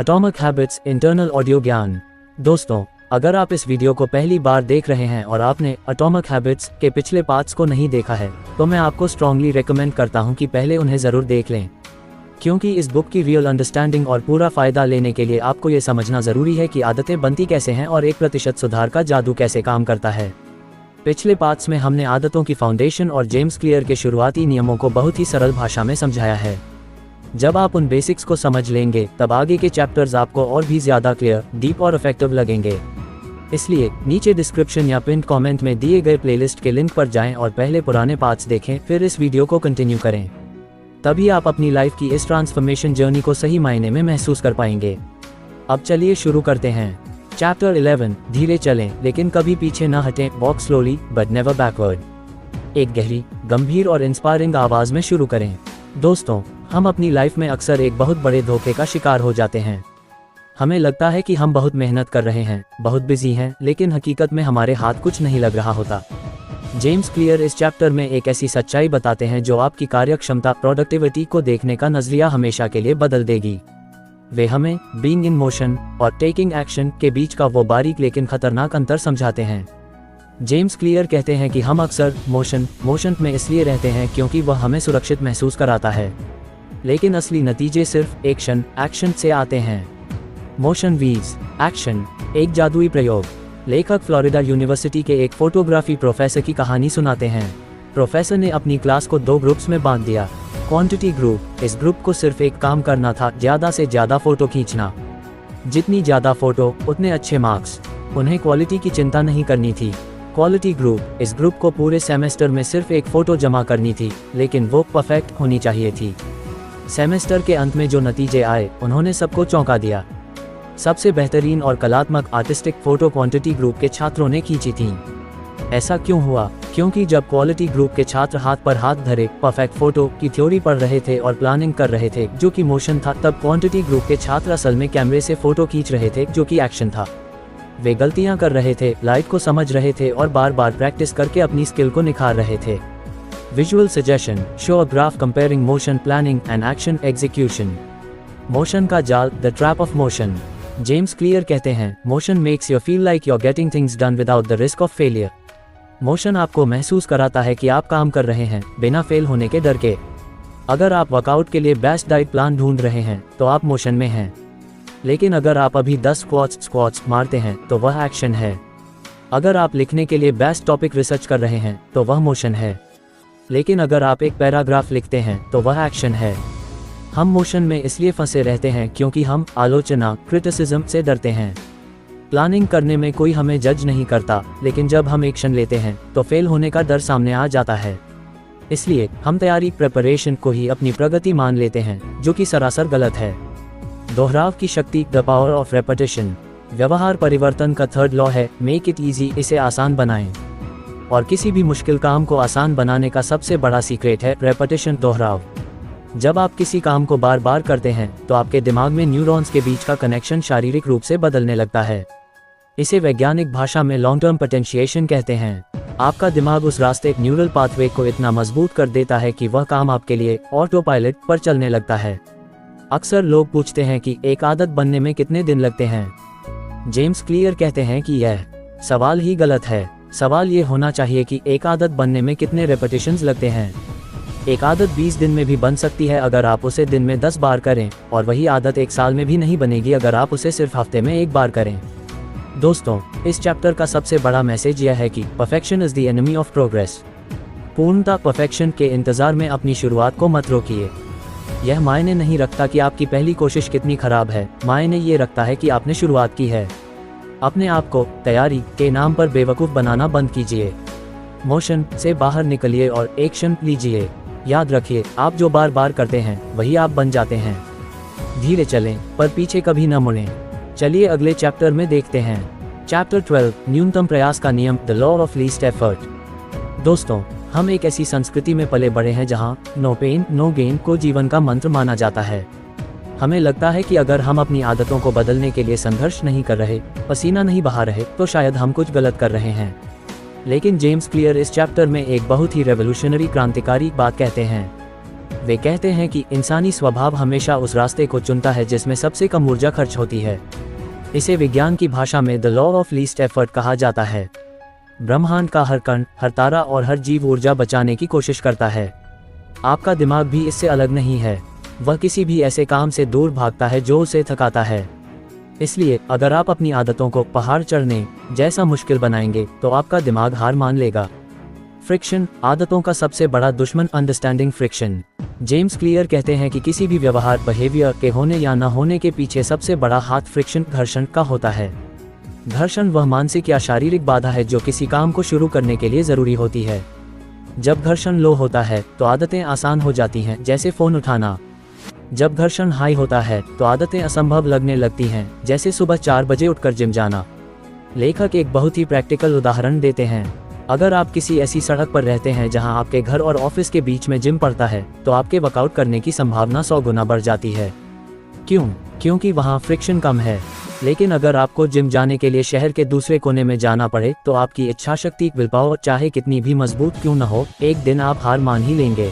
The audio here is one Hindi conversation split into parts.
एटॉमिक हैबिट्स इंटरनल ऑडियो ज्ञान। दोस्तों, अगर आप इस वीडियो को पहली बार देख रहे हैं और आपने एटॉमिक हैबिट्स के पिछले पार्ट्स को नहीं देखा है तो मैं आपको स्ट्रांगली रेकमेंड करता हूं कि पहले उन्हें ज़रूर देख लें, क्योंकि इस बुक की रियल अंडरस्टैंडिंग और पूरा फ़ायदा लेने के लिए आपको ये समझना ज़रूरी है कि आदतें बनती कैसे हैं और 1% सुधार का जादू कैसे काम करता है। पिछले पार्ट्स में हमने आदतों की फाउंडेशन और जेम्स क्लियर के शुरुआती नियमों को बहुत ही सरल भाषा में समझाया है। जब आप उन बेसिक्स को समझ लेंगे तब आगे के चैप्टर्स आपको और भी ज़्यादा क्लियर, डीप और इफेक्टिव लगेंगे। इसलिए नीचे डिस्क्रिप्शन या पिन कमेंट में दिए गए प्लेलिस्ट के लिंक पर जाएं और पहले पुराने पार्ट्स देखें, फिर इस वीडियो को कंटिन्यू करें। तभी आप अपनी लाइफ की इस ट्रांसफॉर्मेशन जर्नी को सही मायने में महसूस कर पाएंगे। अब चलिए शुरू करते हैं। चैप्टर 11, धीरे चलें लेकिन कभी पीछे न हटें, walk slowly but never backward. एक गहरी, गंभीर और इंस्पायरिंग आवाज़ में शुरू करें। दोस्तों, हम अपनी लाइफ में अक्सर एक बहुत बड़े धोखे का शिकार हो जाते हैं। हमें लगता है कि हम बहुत मेहनत कर रहे हैं, बहुत बिजी हैं, लेकिन हकीकत में हमारे हाथ कुछ नहीं लग रहा होता। जेम्स क्लियर इस चैप्टर में एक ऐसी सच्चाई बताते हैं जो आपकी कार्यक्षमता, प्रोडक्टिविटी को देखने का नजरिया हमेशा के लिए बदल देगी। वे हमें बीइंग इन मोशन और टेकिंग एक्शन के बीच का वो बारीक लेकिन खतरनाक अंतर समझाते हैं। जेम्स क्लियर कहते हैं कि हम अक्सर मोशन में इसलिए रहते हैं क्योंकि वह हमें सुरक्षित महसूस कराता है, लेकिन असली नतीजे सिर्फ एक्शन से आते हैं। मोशन वीव्स एक्शन, एक जादुई प्रयोग। लेखक फ्लोरिडा यूनिवर्सिटी के एक फोटोग्राफी प्रोफेसर की कहानी सुनाते हैं। प्रोफेसर ने अपनी क्लास को 2 ग्रुप्स में बांट दिया। क्वांटिटी ग्रुप, इस ग्रुप को सिर्फ एक काम करना था, ज़्यादा से ज़्यादा फोटो खींचना। जितनी ज़्यादा फोटो उतने अच्छे मार्क्स। उन्हें क्वालिटी की चिंता नहीं करनी थी। क्वालिटी ग्रुप, इस ग्रुप को पूरे सेमेस्टर में सिर्फ एक फ़ोटो जमा करनी थी, लेकिन वो परफेक्ट होनी चाहिए थी। सेमेस्टर के अंत में जो नतीजे आए उन्होंने सबको चौंका दिया। सबसे बेहतरीन और कलात्मक आर्टिस्टिक फ़ोटो क्वांटिटी ग्रुप के छात्रों ने खींची थी। ऐसा क्यों हुआ? क्योंकि जब क्वालिटी ग्रुप के छात्र हाथ पर हाथ धरे परफेक्ट फ़ोटो की थ्योरी पढ़ रहे थे और प्लानिंग कर रहे थे जो कि मोशन था, तब क्वांटिटी ग्रुप के छात्र असल में कैमरे से फ़ोटो खींच रहे थे जो कि एक्शन था। वे गलतियां कर रहे थे, लाइट को समझ रहे थे और बार बार प्रैक्टिस करके अपनी स्किल को निखार रहे थे। Visual suggestion, show a graph comparing motion planning and action execution. Motion का जाल, the trap of motion. James Clear कहते हैं, motion makes you feel like you are getting things done without the risk of failure. Motion आपको महसूस कराता है कि आप काम कर रहे हैं बिना फेल होने के डर के। अगर आप वर्कआउट के लिए बेस्ट डाइट प्लान ढूंढ रहे हैं तो आप मोशन में हैं, लेकिन अगर आप अभी 10 स्क्वाट्स मारते हैं तो वह एक्शन है। अगर आप लिखने के लिए बेस्ट टॉपिक रिसर्च कर रहे हैं तो वह मोशन है, लेकिन अगर आप एक पैराग्राफ लिखते हैं तो वह एक्शन है। हम मोशन में इसलिए फंसे रहते हैं क्योंकि हम आलोचना, क्रिटिसिज्म से डरते हैं। प्लानिंग करने में कोई हमें जज नहीं करता, लेकिन जब हम एक्शन लेते हैं तो फेल होने का डर सामने आ जाता है। इसलिए हम प्रिपरेशन को ही अपनी प्रगति मान लेते हैं, जो कि सरासर गलत है। दोहराव की शक्ति, द पावर ऑफ रेपिटेशन। व्यवहार परिवर्तन का 3rd लॉ है, मेक इट ईजी, इसे आसान बनाएं। और किसी भी मुश्किल काम को आसान बनाने का सबसे बड़ा सीक्रेट है रेपिटेशन, दोहराव। जब आप किसी काम को बार बार करते हैं तो आपके दिमाग में न्यूरॉन्स के बीच का कनेक्शन शारीरिक रूप से बदलने लगता है। इसे वैज्ञानिक भाषा में लॉन्ग टर्म पोटेंशिएशन कहते हैं। आपका दिमाग उस रास्ते न्यूरल पाथवे को इतना मजबूत कर देता है कि वह काम आपके लिए ऑटो पायलट पर चलने लगता है। अक्सर लोग पूछते हैं कि एक आदत बनने में कितने दिन लगते हैं। जेम्स क्लियर कहते हैं कि यह सवाल ही गलत है। सवाल ये होना चाहिए कि एक आदत बनने में कितने रेपिटेशंस लगते हैं। एक आदत 20 दिन में भी बन सकती है अगर आप उसे दिन में 10 बार करें, और वही आदत 1 साल में भी नहीं बनेगी अगर आप उसे सिर्फ हफ्ते में 1 बार करें। दोस्तों, इस चैप्टर का सबसे बड़ा मैसेज यह है कि perfection is the enemy of progress. पूर्णता, परफेक्शन के इंतजार में अपनी शुरुआत को मत रोकिए। यह मायने नहीं रखता कि आपकी पहली कोशिश कितनी खराब है, मायने ये रखता है कि आपने शुरुआत की है। अपने आप को तैयारी के नाम पर बेवकूफ़ बनाना बंद कीजिए। मोशन से बाहर निकलिए और एक्शन लीजिए। याद रखिए, आप जो बार बार करते हैं वही आप बन जाते हैं। धीरे चलें पर पीछे कभी न मुड़ें। चलिए अगले चैप्टर में देखते हैं। चैप्टर 12, न्यूनतम प्रयास का नियम, the law of least effort. दोस्तों, हम एक ऐसी संस्कृति में पले बड़े हैं जहां नो पेन नो गेन को जीवन का मंत्र माना जाता है। हमें लगता है कि अगर हम अपनी आदतों को बदलने के लिए संघर्ष नहीं कर रहे, पसीना नहीं बहा रहे, तो शायद हम कुछ गलत कर रहे हैं। लेकिन जेम्स क्लियर इस चैप्टर में एक बहुत ही रेवोल्यूशनरी, क्रांतिकारी बात कहते हैं। वे कहते हैं कि इंसानी स्वभाव हमेशा उस रास्ते को चुनता है जिसमें सबसे कम ऊर्जा खर्च होती है। इसे विज्ञान की भाषा में the law of least effort कहा जाता है। ब्रह्मांड का हर कण, हर तारा और हर जीव ऊर्जा बचाने की कोशिश करता है। आपका दिमाग भी इससे अलग नहीं है। वह किसी भी ऐसे काम से दूर भागता है जो उसे थकाता है। इसलिए अगर आप अपनी आदतों को पहाड़ चढ़ने जैसा मुश्किल बनाएंगे तो आपका दिमाग हार मान लेगा। फ्रिक्शन, आदतों का सबसे बड़ा दुश्मन। Understanding friction. जेम्स क्लियर कहते हैं कि किसी भी व्यवहार बिहेवियर के होने या न होने के पीछे सबसे बड़ा हाथ फ्रिक्शन, घर्षण का होता है। घर्षण वह मानसिक या शारीरिक बाधा है जो किसी काम को शुरू करने के लिए ज़रूरी होती है। जब घर्षण लो होता है तो आदतें आसान हो जाती हैं, जैसे फ़ोन उठाना। जब घर्षण हाई होता है तो आदतें असंभव लगने लगती हैं, जैसे सुबह 4 बजे उठकर जिम जाना। लेखक एक बहुत ही प्रैक्टिकल उदाहरण देते हैं। अगर आप किसी ऐसी सड़क पर रहते हैं जहां आपके घर और ऑफिस के बीच में जिम पड़ता है तो आपके वर्कआउट करने की संभावना 100 गुना बढ़ जाती है। क्यों? क्योंकि वहां फ्रिक्शन कम है। लेकिन अगर आपको जिम जाने के लिए शहर के दूसरे कोने में जाना पड़े तो आपकी इच्छाशक्ति, विल पावर चाहे कितनी भी मजबूत क्यों न हो, एक दिन आप हार मान ही लेंगे।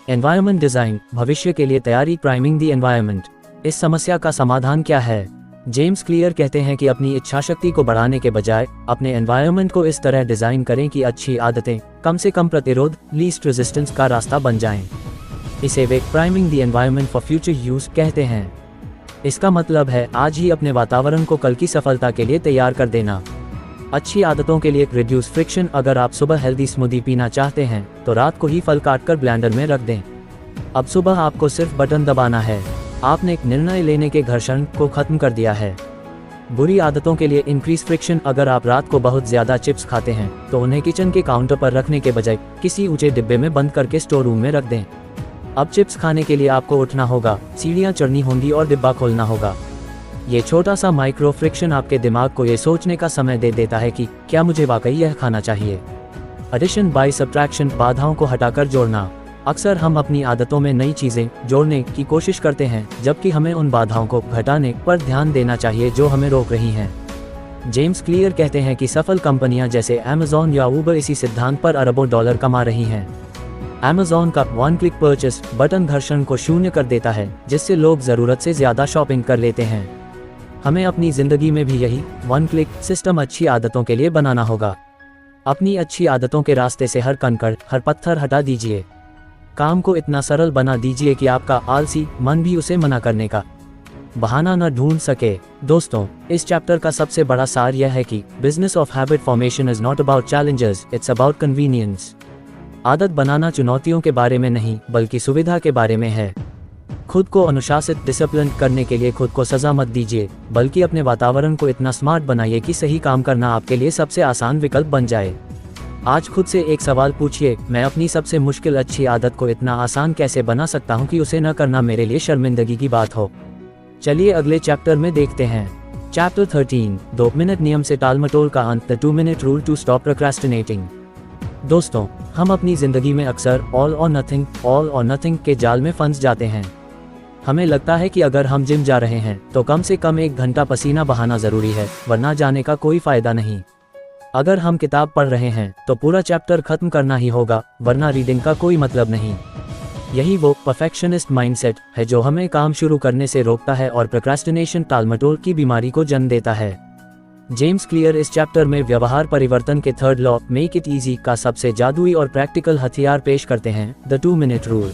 एनवायरनमेंट डिजाइन, भविष्य के लिए तैयारी। Priming the environment. इस समस्या का समाधान क्या है? जेम्स क्लियर कहते हैं कि अपनी इच्छाशक्ति को बढ़ाने के बजाय अपने एनवायरनमेंट को इस तरह डिजाइन करें कि अच्छी आदतें कम से कम प्रतिरोध, लीस्ट रेजिस्टेंस का रास्ता बन जाएं। इसे वे priming the environment for future use कहते हैं। इसका मतलब है आज ही अपने वातावरण को कल की सफलता के लिए तैयार कर देना। अच्छी आदतों के लिए रिड्यूस फ्रिक्शन। अगर आप सुबह हेल्दी स्मूदी पीना चाहते हैं तो रात को ही फल काटकर ब्लेंडर में रख दें। अब सुबह आपको सिर्फ बटन दबाना है। आपने एक निर्णय लेने के घर्षण को खत्म कर दिया है। बुरी आदतों के लिए इंक्रीज फ्रिक्शन। अगर आप रात को बहुत ज्यादा चिप्स खाते हैं तो उन्हें किचन के काउंटर पर रखने के बजाय किसी ऊंचे डिब्बे में बंद करके स्टोर रूम में रख दें। अब चिप्स खाने के लिए आपको उठना होगा, सीढ़ियां चढ़नी होंगी और डिब्बा खोलना होगा। ये छोटा सा माइक्रो फ्रिक्शन आपके दिमाग को ये सोचने का समय दे देता है कि क्या मुझे वाकई यह खाना चाहिए। एडिशन बाय सब्ट्रैक्शन, बाधाओं को हटाकर जोड़ना। अक्सर हम अपनी आदतों में नई चीजें जोड़ने की कोशिश करते हैं जबकि हमें उन बाधाओं को घटाने पर ध्यान देना चाहिए जो हमें रोक रही हैं। जेम्स क्लियर कहते हैं कि सफल कंपनियां जैसे अमेज़न या उबर इसी सिद्धांत पर अरबों डॉलर कमा रही हैं। अमेज़न का 1 क्लिक परचेस बटन घर्षण को शून्य कर देता है, जिससे लोग जरूरत से ज्यादा शॉपिंग कर लेते हैं। हमें अपनी जिंदगी में भी यही 1 क्लिक सिस्टम अच्छी आदतों के लिए बनाना होगा। अपनी अच्छी आदतों के रास्ते से हर कंकड़, हर पत्थर हटा दीजिए। काम को इतना सरल बना दीजिए कि आपका आलसी मन भी उसे मना करने का बहाना न ढूंढ सके। दोस्तों, इस चैप्टर का सबसे बड़ा सार यह है कि business of habit formation is not about challenges, it's about convenience. आदत बनाना चुनौतियों के बारे में नहीं बल्कि सुविधा के बारे में है। खुद को अनुशासित, डिसिप्लिन करने के लिए खुद को सजा मत दीजिए, बल्कि अपने वातावरण को इतना स्मार्ट बनाइए कि सही काम करना आपके लिए सबसे आसान विकल्प बन जाए। आज खुद से एक सवाल पूछिए, मैं अपनी सबसे मुश्किल अच्छी आदत को इतना आसान कैसे बना सकता हूँ कि उसे न करना मेरे लिए शर्मिंदगी की बात हो। चलिए अगले चैप्टर में देखते हैं। चैप्टर 13, 2 मिनट नियम से टालमटोल का अंत, the 2 minute rule to stop procrastinating. दोस्तों, हम अपनी जिंदगी में अक्सर ऑल और नथिंग के जाल में फंस जाते हैं। हमें लगता है कि अगर हम जिम जा रहे हैं तो कम से कम 1 घंटा पसीना बहाना जरूरी है, वरना जाने का कोई फायदा नहीं। अगर हम किताब पढ़ रहे हैं तो पूरा चैप्टर खत्म करना ही होगा, वरना रीडिंग का कोई मतलब नहीं। यही वो परफेक्शनिस्ट माइंडसेट है जो हमें काम शुरू करने से रोकता है और प्रोक्रेस्टिनेशन, टालमटोल की बीमारी को जन्म देता है। जेम्स क्लियर इस चैप्टर में व्यवहार परिवर्तन के 3rd law, make it easy का सबसे जादुई और प्रैक्टिकल हथियार पेश करते हैं, द 2 मिनट रूल।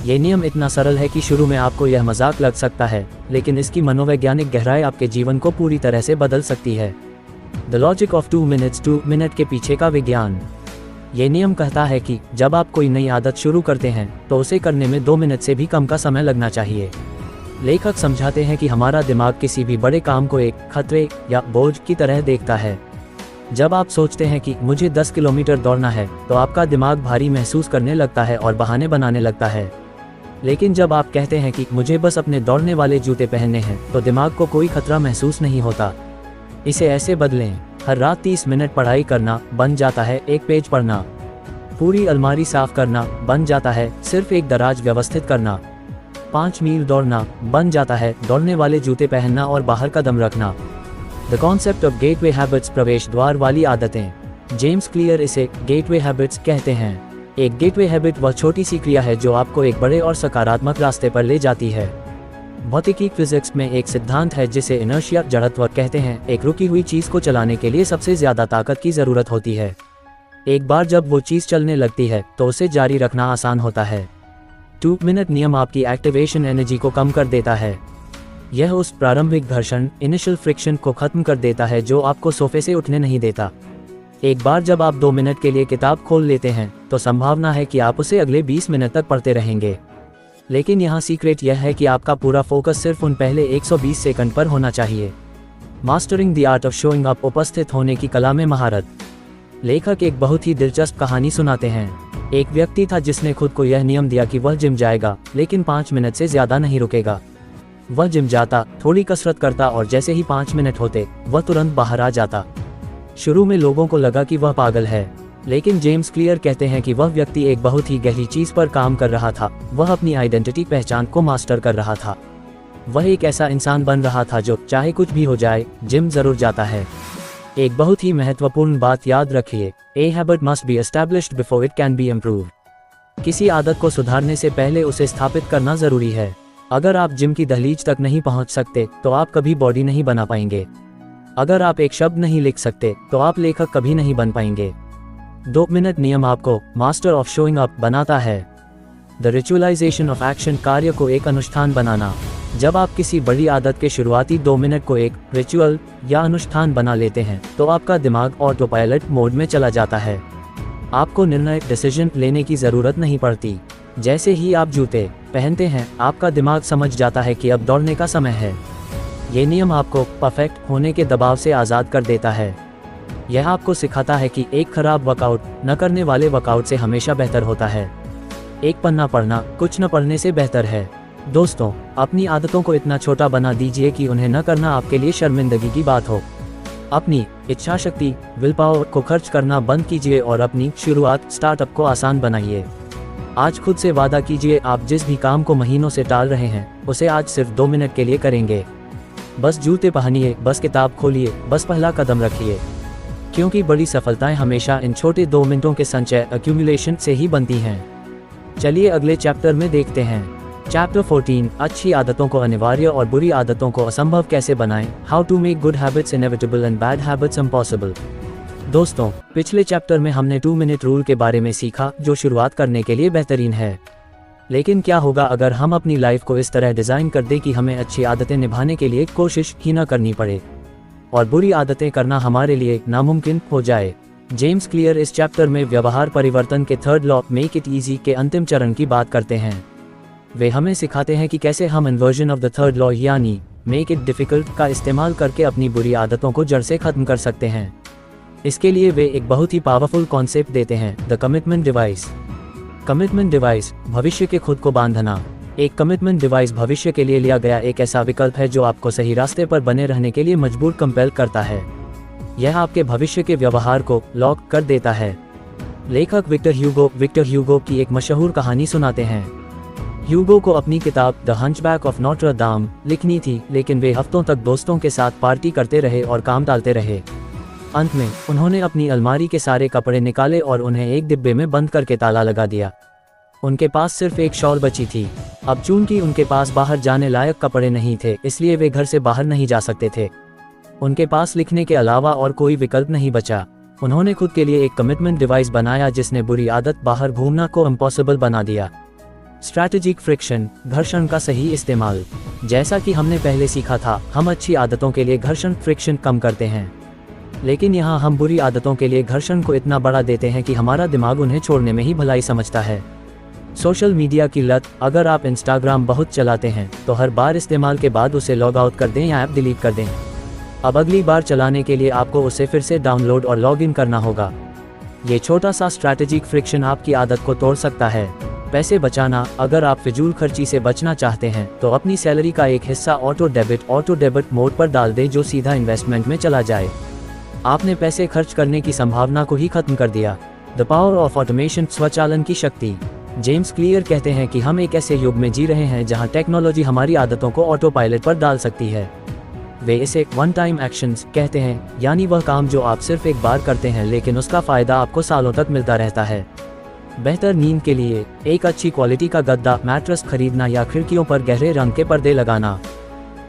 ये नियम इतना सरल है कि शुरू में आपको यह मजाक लग सकता है, लेकिन इसकी मनोवैज्ञानिक गहराई आपके जीवन को पूरी तरह से बदल सकती है। The logic of 2 minutes, 2 minute के पीछे का विज्ञान। ये नियम कहता है कि जब आप कोई नई आदत शुरू करते हैं तो उसे करने में 2 मिनट से भी कम का समय लगना चाहिए। लेखक समझाते हैं कि हमारा दिमाग किसी भी बड़े काम को एक खतरे या बोझ की तरह देखता है। जब आप सोचते हैं कि मुझे 10 किलोमीटर दौड़ना है तो आपका दिमाग भारी महसूस करने लगता है और बहाने बनाने लगता है। लेकिन जब आप कहते हैं कि मुझे बस अपने दौड़ने वाले जूते पहनने हैं तो दिमाग को कोई खतरा महसूस नहीं होता। इसे ऐसे बदलें, हर रात 30 मिनट पढ़ाई करना बन जाता है 1 पेज पढ़ना। पूरी अलमारी साफ करना बन जाता है सिर्फ 1 दराज व्यवस्थित करना। 5 मील दौड़ना बन जाता है दौड़ने वाले जूते पहनना और बाहर कदम रखना। The concept of gateway habits, प्रवेश द्वार वाली आदतें। जेम्स क्लियर इसे गेटवे हैबिट्स कहते हैं। एक गेटवे हैबिट वह छोटी सी क्रिया है जो आपको एक बड़े और सकारात्मक रास्ते पर ले जाती है। भौतिकी फिजिक्स में एक सिद्धांत है जिसे इनर्शिया जड़त्व कहते हैं। एक रुकी हुई चीज को चलाने के लिए सबसे ज्यादा ताकत की जरूरत होती है। एक बार जब वो चीज चलने लगती है तो उसे जारी रखना आसान होता है। 2 मिनट नियम आपकी एक्टिवेशन एनर्जी को कम कर देता है। यह उस प्रारंभिक घर्षण इनिशियल फ्रिक्शन को खत्म कर देता है जो आपको सोफे से उठने नहीं देता। एक बार जब आप 2 मिनट के लिए किताब खोल लेते हैं तो संभावना है कि आप उसे अगले 20 मिनट तक पढ़ते रहेंगे। लेकिन यहाँ सीक्रेट यह है कि आपका पूरा फोकस सिर्फ उन पहले 120 सेकंड पर होना चाहिए। Mastering the art of showing up, उपस्थित होने की कला में महारत। लेखक एक बहुत ही दिलचस्प कहानी सुनाते हैं। एक व्यक्ति था जिसने खुद को यह नियम दिया कि वह जिम जाएगा लेकिन 5 मिनट से ज्यादा नहीं रुकेगा। वह जिम जाता, थोड़ी कसरत करता और जैसे ही 5 मिनट होते वह तुरंत बाहर आ जाता। शुरू में लोगों को लगा कि वह पागल है, लेकिन जेम्स क्लियर कहते हैं कि वह व्यक्ति एक बहुत ही गहरी चीज पर काम कर रहा था। वह अपनी आइडेंटिटी, पहचान को मास्टर कर रहा था। वह एक ऐसा इंसान बन रहा था जो चाहे कुछ भी हो जाए जिम जरूर जाता है। एक बहुत ही महत्वपूर्ण बात याद रखिए, a habit must be established before it can be improved. किसी आदत को सुधारने से पहले उसे स्थापित करना जरूरी है। अगर आप जिम की दहलीज तक नहीं पहुंच सकते तो आप कभी बॉडी नहीं बना पाएंगे। अगर आप एक शब्द नहीं लिख सकते तो आप लेखक कभी नहीं बन पाएंगे। 2 मिनट नियम आपको मास्टर ऑफ शोइंग अप बनाता है। द रिचुअलाइजेशन ऑफ एक्शन, कार्य को एक अनुष्ठान बनाना। जब आप किसी बड़ी आदत के शुरुआती 2 मिनट को एक रिचुअल या अनुष्ठान बना लेते हैं तो आपका दिमाग ऑटो पायलट मोड में चला जाता है। आपको निर्णय डिसीजन लेने की जरूरत नहीं पड़ती। जैसे ही आप जूते पहनते हैं आपका दिमाग समझ जाता है कि अब दौड़ने का समय है। ये नियम आपको परफेक्ट होने के दबाव से आज़ाद कर देता है। यह आपको सिखाता है कि एक खराब वर्कआउट न करने वाले वर्कआउट से हमेशा बेहतर होता है। एक पन्ना पढ़ना कुछ न पढ़ने से बेहतर है। दोस्तों, अपनी आदतों को इतना छोटा बना दीजिए कि उन्हें न करना आपके लिए शर्मिंदगी की बात हो। अपनी इच्छा शक्ति, विल पावर को खर्च करना बंद कीजिए और अपनी शुरुआत, स्टार्टअप को आसान बनाइए। आज खुद से वादा कीजिए, आप जिस भी काम को महीनों से टाल रहे हैं उसे आज सिर्फ 2 मिनट के लिए करेंगे। बस जूते पहनिए, बस किताब खोलिए, बस पहला कदम रखिए। क्योंकि बड़ी सफलताएं हमेशा इन छोटे 2 मिनटों के संचय, एक्यूमुलेशन से ही बनती हैं। चलिए अगले चैप्टर में देखते हैं। चैप्टर 14, अच्छी आदतों को अनिवार्य और बुरी आदतों को असंभव कैसे बनाएं। How to make good habits inevitable and bad habits impossible. दोस्तों, पिछले चैप्टर में हमने 2 मिनट रूल के बारे में सीखा जो शुरुआत करने के लिए बेहतरीन है। लेकिन क्या होगा अगर हम अपनी लाइफ को इस तरह डिजाइन कर दें कि हमें अच्छी आदतें निभाने के लिए कोशिश ही न करनी पड़े और बुरी आदतें करना हमारे लिए नामुमकिन हो जाए। जेम्स क्लियर इस चैप्टर में व्यवहार परिवर्तन के 3rd law, make it easy के अंतिम चरण की बात करते हैं। वे हमें सिखाते हैं कि कैसे हम inversion of the 3rd law यानी मेक इट डिफिकल्ट का इस्तेमाल करके अपनी बुरी आदतों को जड़ से खत्म कर सकते हैं। इसके लिए वे एक बहुत ही पावरफुल कॉन्सेप्ट देते हैं, the commitment device. Commitment device, भविष्य के खुद को बांधना। एक कमिटमेंट डिवाइस भविष्य के लिए लिया गया एक ऐसा विकल्प है जो आपको सही रास्ते पर बने रहने के लिए मजबूर कंपेल करता है। यह आपके भविष्य के व्यवहार को लॉक कर देता है। लेखक विक्टर ह्यूगो की एक मशहूर कहानी सुनाते हैं। ह्यूगो को अपनी किताब द हंचबैक ऑफ नोट्रे दाम लिखनी थी, लेकिन वे हफ्तों तक दोस्तों के साथ पार्टी करते रहे और काम टालते रहे। अंत में उन्होंने अपनी अलमारी के सारे कपड़े निकाले और उन्हें एक डिब्बे में बंद करके ताला लगा दिया। उनके पास सिर्फ एक शॉल बची थी। अब चूंकि उनके पास बाहर जाने लायक कपड़े नहीं थे, इसलिए वे घर से बाहर नहीं जा सकते थे। उनके पास लिखने के अलावा और कोई विकल्प नहीं बचा। उन्होंने खुद के लिए एक कमिटमेंट डिवाइस बनाया जिसने बुरी आदत बाहर घूमना को इम्पॉसिबल बना दिया। स्ट्रैटेजिक फ्रिक्शन, घर्षण का सही इस्तेमाल। जैसा कि हमने पहले सीखा था, हम अच्छी आदतों के लिए घर्षण फ्रिक्शन कम करते हैं, लेकिन यहाँ हम बुरी आदतों के लिए घर्षण को इतना बढ़ा देते हैं कि हमारा दिमाग उन्हें छोड़ने में ही भलाई समझता है। सोशल मीडिया की लत, अगर आप इंस्टाग्राम बहुत चलाते हैं तो हर बार इस्तेमाल के बाद उसे लॉग आउट कर दें या ऐप डिलीट कर दें। अब अगली बार चलाने के लिए आपको उसे फिर से डाउनलोड और लॉग इन करना होगा। ये छोटा सा स्ट्रैटेजिक फ्रिक्शन आपकी आदत को तोड़ सकता है। पैसे बचाना, अगर आप फिजूल खर्ची से बचना चाहते हैं तो अपनी सैलरी का एक हिस्सा ऑटो डेबिट मोड पर डाल दें जो सीधा इन्वेस्टमेंट में चला जाए। आपने पैसे खर्च करने की संभावना को ही खत्म कर दिया। द पावर ऑफ ऑटोमेशन, स्वचालन की शक्ति। जेम्स क्लियर कहते हैं कि हम एक ऐसे युग में जी रहे हैं जहां टेक्नोलॉजी हमारी आदतों को ऑटो पायलट पर डाल सकती है। वे इसे वन टाइम एक्शंस कहते हैं, यानी वह काम जो आप सिर्फ एक बार करते हैं लेकिन उसका फायदा आपको सालों तक मिलता रहता है। बेहतर नींद के लिए एक अच्छी क्वालिटी का गद्दा मैट्रेस खरीदना या खिड़कियों पर गहरे रंग के पर्दे लगाना।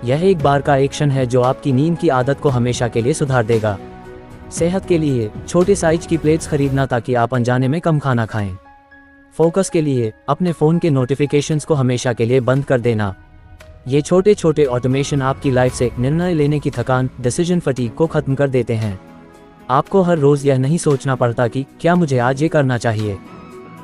यह एक बार का एक्शन है जो आपकी नींद की आदत को हमेशा के लिए सुधार देगा। सेहत के लिए छोटे साइज की प्लेट्स खरीदना ताकि आप अनजाने में कम खाना खाएं। फोकस के लिए अपने फ़ोन के नोटिफिकेशंस को हमेशा के लिए बंद कर देना। ये छोटे छोटे ऑटोमेशन आपकी लाइफ से निर्णय लेने की थकान डिसीजन फटीग को ख़त्म कर देते हैं। आपको हर रोज़ यह नहीं सोचना पड़ता कि क्या मुझे आज ये करना चाहिए।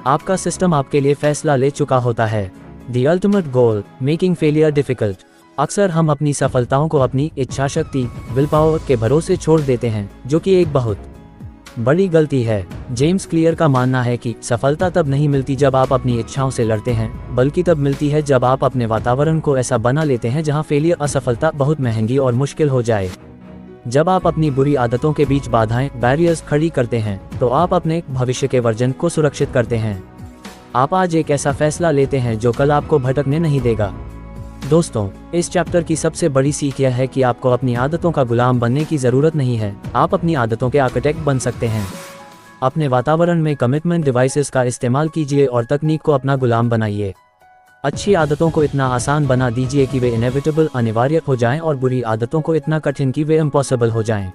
आपका सिस्टम आपके लिए फैसला ले चुका होता है। The ultimate goal making failure difficult. अक्सर हम अपनी सफलताओं को अपनी इच्छा शक्ति विल पावर के भरोसे छोड़ देते हैं, जो कि एक बहुत बड़ी गलती है। जेम्स क्लियर का मानना है कि सफलता तब नहीं मिलती जब आप अपनी इच्छाओं से लड़ते हैं, बल्कि तब मिलती है जब आप अपने वातावरण को ऐसा बना लेते हैं जहां फेलियर असफलता बहुत महंगी और मुश्किल हो जाए। जब आप अपनी बुरी आदतों के बीच बाधाएं बैरियर्स खड़ी करते हैं तो आप अपने भविष्य के वर्जन को सुरक्षित करते हैं। आप आज एक ऐसा फैसला लेते हैं जो कल आपको भटकने नहीं देगा। दोस्तों, इस चैप्टर की सबसे बड़ी सीख यह है कि आपको अपनी आदतों का गुलाम बनने की ज़रूरत नहीं है। आप अपनी आदतों के आर्किटेक्ट बन सकते हैं। अपने वातावरण में कमिटमेंट डिवाइसेस का इस्तेमाल कीजिए और तकनीक को अपना गुलाम बनाइए। अच्छी आदतों को इतना आसान बना दीजिए कि वे इनेविटेबल अनिवार्य हो जाएं और बुरी आदतों को इतना कठिन कि वे इम्पॉसिबल हो जाएं।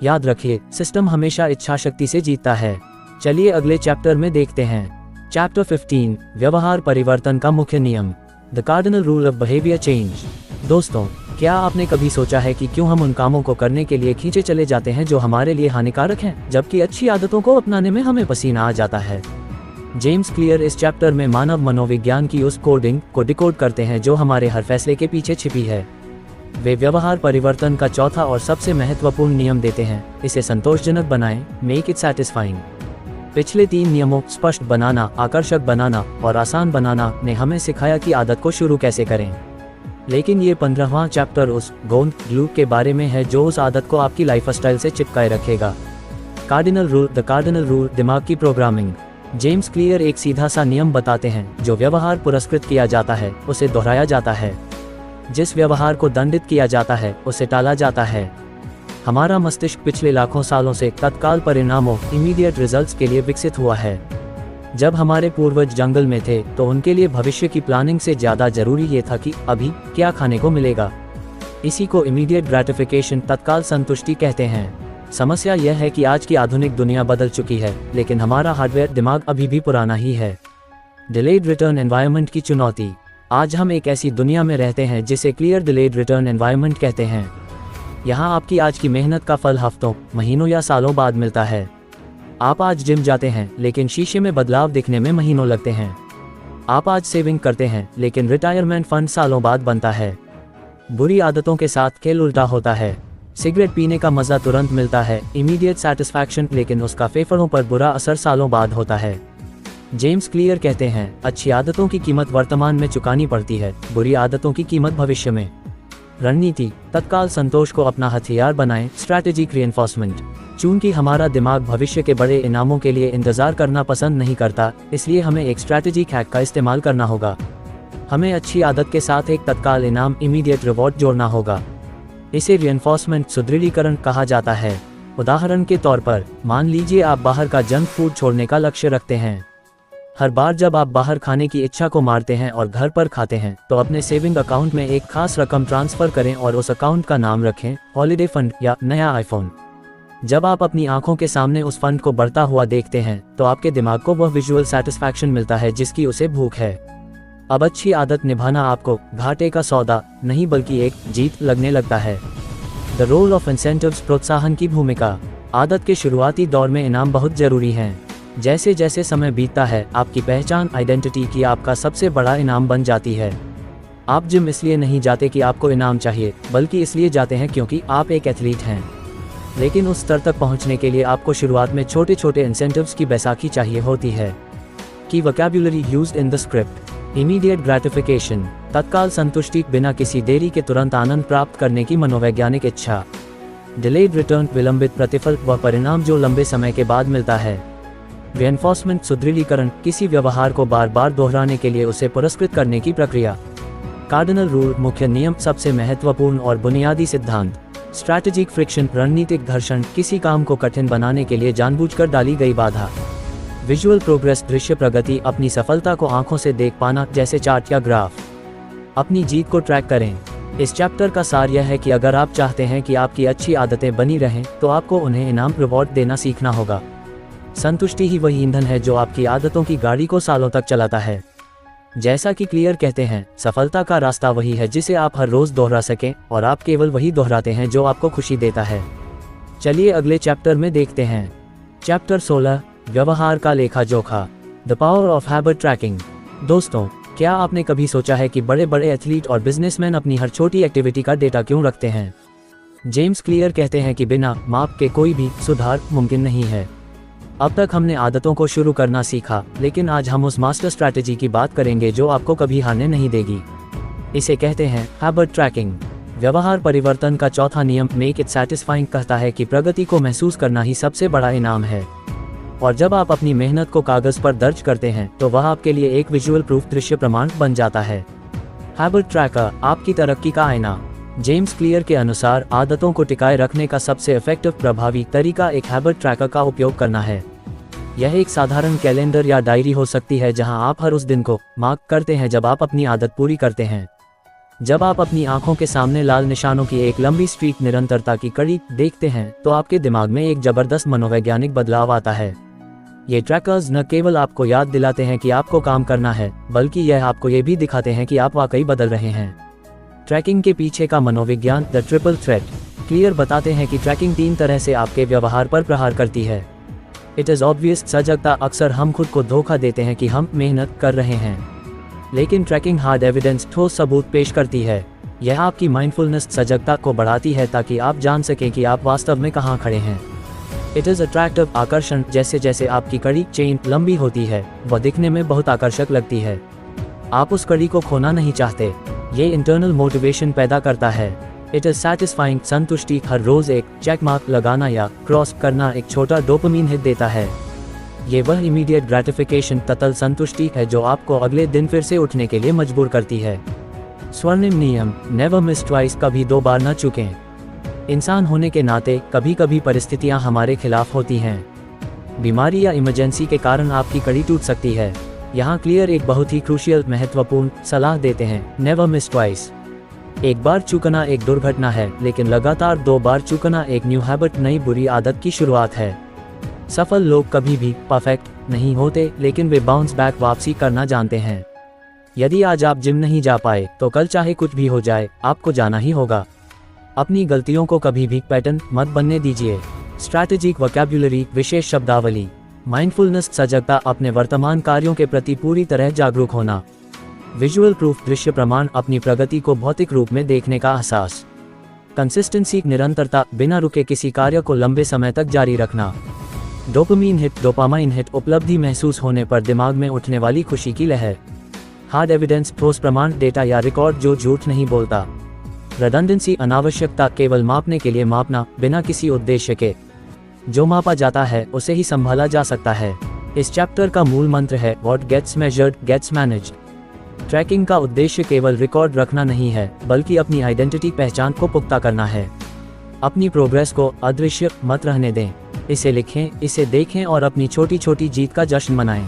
याद रखिए, सिस्टम हमेशा इच्छा शक्ति से जीतता है। चलिए अगले चैप्टर में देखते हैं। चैप्टर 15 व्यवहार परिवर्तन का मुख्य नियम the cardinal rule of behaviour change. दोस्तों, क्या आपने कभी सोचा है कि क्यों हम उन कामों को करने के लिए खींचे चले जाते हैं जो हमारे लिए हानिकारक हैं, जबकि अच्छी आदतों को अपनाने में हमें पसीना आ जाता है। जेम्स क्लियर इस चैप्टर में मानव मनोविज्ञान की उस कोडिंग को डिकोड करते हैं जो हमारे हर फैसले के पीछे छिपी है। वे व्यवहार परिवर्तन का चौथा और सबसे महत्वपूर्ण नियम देते हैं, इसे संतोषजनक बनाएं, मेक इट सैटिस्फाइंग। पिछले 3 नियमों स्पष्ट बनाना, आकर्षक बनाना और आसान बनाना ने हमें सिखाया कि आदत को शुरू कैसे करें। लेकिन ये 15वां चैप्टर उस गोंद ग्लू के बारे में है जो उस आदत को आपकी लाइफस्टाइल से चिपकाए रखेगा। Cardinal rule the cardinal rule दिमाग की प्रोग्रामिंग। जेम्स क्लियर एक सीधा सा नियम बताते हैं, जो व्यवहार पुरस्कृत किया जाता है उसे दोहराया जाता है। जिस व्यवहार को दंडित किया जाता है उसे टाला जाता है। हमारा मस्तिष्क पिछले लाखों सालों से तत्काल परिणामों इमीडिएट रिजल्ट्स के लिए विकसित हुआ है। जब हमारे पूर्वज जंगल में थे तो उनके लिए भविष्य की प्लानिंग से ज़्यादा जरूरी ये था कि अभी क्या खाने को मिलेगा। इसी को इमीडिएट ग्रेटिफिकेशन तत्काल संतुष्टि कहते हैं। समस्या यह है कि आज की आधुनिक दुनिया बदल चुकी है, लेकिन हमारा हार्डवेयर दिमाग अभी भी पुराना ही है। डिलेड रिटर्न एनवायरनमेंट की चुनौती। आज हम एक ऐसी दुनिया में रहते हैं जिसे क्लियर डिलेड रिटर्न एनवायरनमेंट कहते हैं। यहाँ आपकी आज की मेहनत का फल हफ्तों, महीनों या सालों बाद मिलता है। आप आज जिम जाते हैं, लेकिन शीशे में बदलाव दिखने में महीनों लगते हैं। आप आज सेविंग करते हैं, लेकिन रिटायरमेंट फंड सालों बाद बनता है। बुरी आदतों के साथ खेल उल्टा होता है। सिगरेट पीने का मज़ा तुरंत मिलता है, इमीडिएट सैटिस्फैक्शन, लेकिन उसका फेफड़ों पर बुरा असर सालों बाद होता है। जेम्स क्लियर कहते हैं, अच्छी आदतों की कीमत वर्तमान में चुकानी पड़ती है, बुरी आदतों की कीमत भविष्य में। रणनीति तत्काल संतोष को अपना हथियार बनाएं, स्ट्रैटेजिक रीइंफोर्समेंट। चूंकि हमारा दिमाग भविष्य के बड़े इनामों के लिए इंतजार करना पसंद नहीं करता, इसलिए हमें एक स्ट्रैटेजिक हैक का इस्तेमाल करना होगा। हमें अच्छी आदत के साथ एक तत्काल इनाम इमीडिएट रिवॉर्ड जोड़ना होगा। इसे रीइंफोर्समेंट सुदृढ़ीकरण कहा जाता है। उदाहरण के तौर पर, मान लीजिए आप बाहर का जंक फूड छोड़ने का लक्ष्य रखते हैं। हर बार जब आप बाहर खाने की इच्छा को मारते हैं और घर पर खाते हैं, तो अपने सेविंग अकाउंट में एक खास रकम ट्रांसफर करें और उस अकाउंट का नाम रखें हॉलिडे फंड या नया आईफोन। जब आप अपनी आंखों के सामने उस फंड को बढ़ता हुआ देखते हैं, तो आपके दिमाग को वह विजुअल सेटिस्फैक्शन मिलता है जिसकी उसे भूख है। अब अच्छी आदत निभाना आपको घाटे का सौदा नहीं बल्कि एक जीत लगने लगता है। द रोल ऑफ इंसेंटिव्स प्रोत्साहन की भूमिका। आदत के शुरुआती दौर में इनाम बहुत जरूरी हैं। जैसे जैसे समय बीतता है, आपकी पहचान आइडेंटिटी की आपका सबसे बड़ा इनाम बन जाती है। आप जिम इसलिए नहीं जाते कि आपको इनाम चाहिए, बल्कि इसलिए जाते हैं क्योंकि आप एक एथलीट हैं। लेकिन उस स्तर तक पहुंचने के लिए आपको शुरुआत में छोटे छोटे इंसेंटिव्स की बैसाखी चाहिए होती है। की vocabulary used in the script. Immediate gratification तत्काल संतुष्टि, बिना किसी देरी के तुरंत आनंद प्राप्त करने की मनोवैज्ञानिक इच्छा। डिलेड रिटर्न विलंबित प्रतिफल, वह परिणाम जो लंबे समय के बाद मिलता है। रीइंफोर्समेंट सुदृढ़ीकरण, किसी व्यवहार को बार बार दोहराने के लिए उसे पुरस्कृत करने की प्रक्रिया। कार्डिनल रूल मुख्य नियम, सबसे महत्वपूर्ण और बुनियादी सिद्धांत। स्ट्रैटेजिक फ्रिक्शन रणनीतिक घर्षण, किसी काम को कठिन बनाने के लिए जानबूझकर डाली गई बाधा। विजुअल प्रोग्रेस दृश्य प्रगति, अपनी सफलता को आंखों से देख पाना जैसे चार्ट या ग्राफ। अपनी जीत को ट्रैक करें। इस चैप्टर का सार यह है कि अगर आप चाहते हैं कि आपकी अच्छी आदतें बनी रहें तो आपको उन्हें इनाम रिवॉर्ड देना सीखना होगा। संतुष्टि ही वही ईंधन है जो आपकी आदतों की गाड़ी को सालों तक चलाता है। जैसा कि क्लियर कहते हैं, सफलता का रास्ता वही है जिसे आप हर रोज दोहरा सकें, और आप केवल वही दोहराते हैं जो आपको खुशी देता है। चलिए अगले चैप्टर में देखते हैं। चैप्टर 16, व्यवहार का लेखा जोखा, the power of habit tracking. दोस्तों, क्या आपने कभी सोचा है कि बड़े बड़े एथलीट और बिजनेसमैन अपनी हर छोटी एक्टिविटी का डेटा क्यों रखते हैं? जेम्स क्लियर कहते हैं कि बिना माप के कोई भी सुधार मुमकिन नहीं है। अब तक हमने आदतों को शुरू करना सीखा, लेकिन आज हम उस मास्टर स्ट्रैटेजी की बात करेंगे जो आपको कभी हारने नहीं देगी। इसे कहते हैं हैबिट ट्रैकिंग। व्यवहार परिवर्तन का चौथा नियम, मेक इट सैटिस्फाइंग, कहता है कि प्रगति को महसूस करना ही सबसे बड़ा इनाम है। और जब आप अपनी मेहनत को कागज पर दर्ज करते हैं तो वह आपके लिए एक विजुअल प्रूफ दृश्य प्रमाण बन जाता है। हैबिट ट्रैकर, आपकी तरक्की का आईना। जेम्स क्लियर के अनुसार आदतों को टिकाए रखने का सबसे इफेक्टिव प्रभावी तरीका एक हैबिट ट्रैकर का उपयोग करना है। यह एक साधारण कैलेंडर या डायरी हो सकती है जहां आप हर उस दिन को मार्क करते हैं जब आप अपनी आदत पूरी करते हैं। जब आप अपनी आंखों के सामने लाल निशानों की एक लंबी स्ट्रीक निरंतरता की कड़ी देखते हैं तो आपके दिमाग में एक जबरदस्त मनोवैज्ञानिक बदलाव आता है। ये ट्रैकर्स न केवल आपको याद दिलाते हैं कि आपको काम करना है, बल्कि यह आपको ये भी दिखाते हैं कि आप वाकई बदल रहे हैं। ट्रैकिंग के पीछे का मनोविज्ञान, द ट्रिपल थ्रेट। क्लियर बताते हैं कि ट्रैकिंग 3 तरह से आपके व्यवहार पर प्रहार करती है। इट इज़ ऑब्वियस, सजगता। अक्सर हम खुद को धोखा देते हैं कि हम मेहनत कर रहे हैं, लेकिन ट्रैकिंग हार्ड एविडेंस, ठोस सबूत पेश करती है। यह आपकी माइंडफुलनेस, सजगता को बढ़ाती है ताकि आप जान सकें कि आप वास्तव में कहाँ खड़े हैं। इट इज़ अट्रैक्टिव, आकर्षण। जैसे जैसे आपकी कड़ी चेन लंबी होती है, वह दिखने में बहुत आकर्षक लगती है। आप उस कड़ी को खोना नहीं चाहते। ये इंटरनल मोटिवेशन पैदा करता है। इट इज़ सैटिस्फाइंग, संतुष्टि। हर रोज एक चेक मार्क लगाना या क्रॉस करना एक छोटा डोपामिन हिट देता है। ये वह इमीडिएट ग्रेटिफिकेशन, तत्काल संतुष्टि है जो आपको अगले दिन फिर से उठने के लिए मजबूर करती है। स्वर्णिम नियम, नेवर मिस ट्वाइस, कभी 2 बार न चूकें। इंसान होने के नाते कभी कभी परिस्थितियां हमारे खिलाफ होती हैं। बीमारी या इमरजेंसी के कारण आपकी कड़ी टूट सकती है। यहाँ क्लियर एक बहुत ही क्रूशियल, महत्वपूर्ण सलाह देते हैं, नेवर मिस ट्वाइस। एक बार चूकना एक दुर्घटना है, लेकिन लगातार 2 बार चूकना एक न्यू हैबिट, नई बुरी आदत की शुरुआत है। सफल लोग कभी भी परफेक्ट नहीं होते, लेकिन वे बाउंस बैक, वापसी करना जानते हैं। यदि आज आप जिम नहीं जा पाए तो कल चाहे कुछ भी हो जाए, आपको जाना ही होगा। अपनी गलतियों को कभी भी पैटर्न मत बनने दीजिए। स्ट्रैटेजिक वोकैब्युलरी, विशेष शब्दावली। माइंडफुलनेस, सजगता, अपने वर्तमान कार्यों के प्रति पूरी तरह जागरूक होना। विजुअल प्रूफ, दृश्य प्रमाण, अपनी प्रगति को भौतिक रूप में देखने का एहसास। कंसिस्टेंसी, निरंतरता, बिना रुके किसी कार्य को लंबे समय तक जारी रखना। डोपामाइन हिट, उपलब्धि महसूस होने पर दिमाग में उठने वाली खुशी की लहर। हार्ड एविडेंस, ठोस प्रमाण, डेटा या रिकॉर्ड जो झूठ नहीं बोलता। रिडंडेंसी, अनावश्यकता, केवल मापने के लिए मापना, बिना किसी उद्देश्य के। जो मापा जाता है उसे ही संभाला जा सकता है। इस चैप्टर का मूल मंत्र है, what gets measured gets managed. Tracking का उद्देश्य केवल रिकॉर्ड रखना नहीं है, बल्कि अपनी आइडेंटिटी, पहचान को पुख्ता करना है। अपनी प्रोग्रेस को अदृश्य मत रहने दें। इसे लिखें, इसे देखें और अपनी छोटी छोटी जीत का जश्न मनाएं।